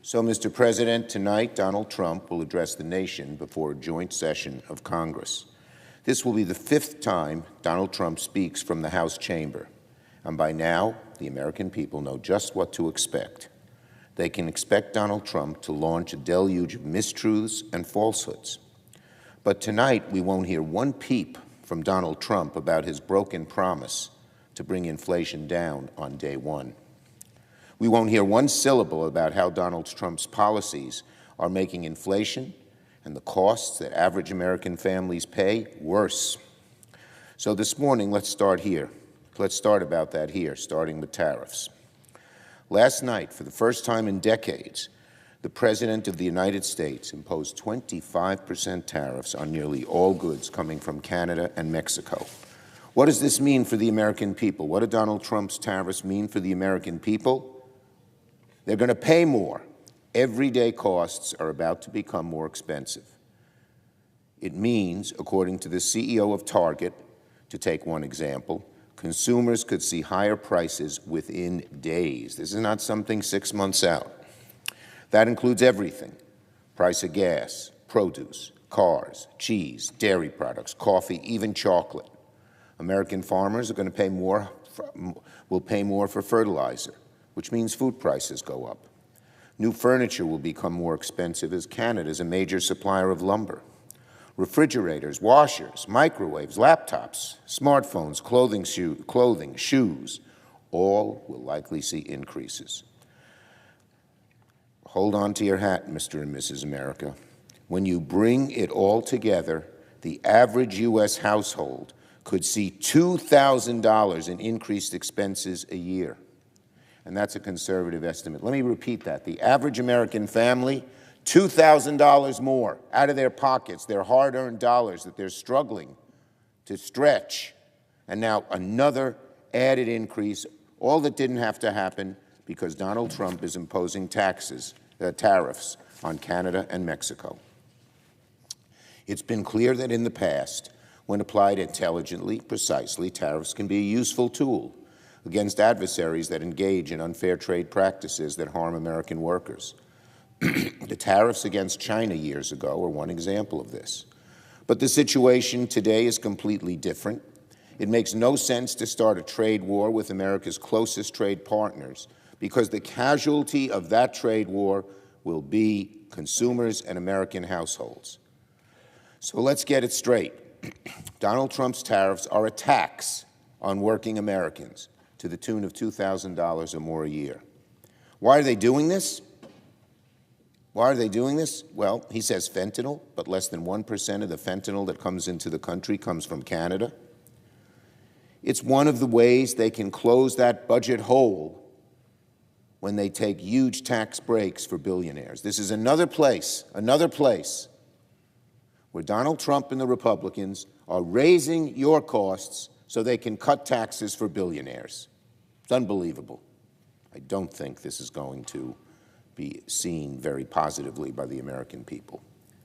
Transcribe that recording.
So, Mr. President, tonight Donald Trump will address the nation before a joint session of Congress. This will be the 5th time Donald Trump speaks from the House chamber, and by now, the American people know just what to expect. They can expect Donald Trump to launch a deluge of mistruths and falsehoods. But tonight, we won't hear one peep from Donald Trump about his broken promise to bring inflation down on day one. We won't hear one syllable about how Donald Trump's policies are making inflation and the costs that average American families pay worse. So this morning, let's start here. Let's start about that here, starting with tariffs. Last night, for the first time in decades, the President of the United States imposed 25% tariffs on nearly all goods coming from Canada and Mexico. What does this mean for the American people? What do Donald Trump's tariffs mean for the American people? They're going to pay more. Everyday costs are about to become more expensive. It means, according to the CEO of Target, to take one example, consumers could see higher prices within days. This is not something 6 months out. That includes everything: price of gas, produce, cars, cheese, dairy products, coffee, even chocolate. American farmers are going to will pay more for fertilizer, which means food prices go up. New furniture will become more expensive as Canada is a major supplier of lumber. Refrigerators, washers, microwaves, laptops, smartphones, clothing, shoes, all will likely see increases. Hold on to your hat, Mr. and Mrs. America. When you bring it all together, the average U.S. household could see $2,000 in increased expenses a year. And that's a conservative estimate. Let me repeat that. The average American family, $2,000 more out of their pockets, their hard-earned dollars that they're struggling to stretch. And now another added increase, all that didn't have to happen because Donald Trump is imposing tariffs on Canada and Mexico. It's been clear that in the past, when applied intelligently, precisely, tariffs can be a useful tool against adversaries that engage in unfair trade practices that harm American workers. The tariffs against China years ago are one example of this. But the situation today is completely different. It makes no sense to start a trade war with America's closest trade partners because the casualty of that trade war will be consumers and American households. So let's get it straight. Donald Trump's tariffs are a tax on working Americans to the tune of $2,000 or more a year. Why are they doing this? Why are they doing this? Well, he says fentanyl, but less than 1% of the fentanyl that comes into the country comes from Canada. It's one of the ways they can close that budget hole when they take huge tax breaks for billionaires. This is another place where Donald Trump and the Republicans are raising your costs so they can cut taxes for billionaires. It's unbelievable. I don't think this is going to be seen very positively by the American people.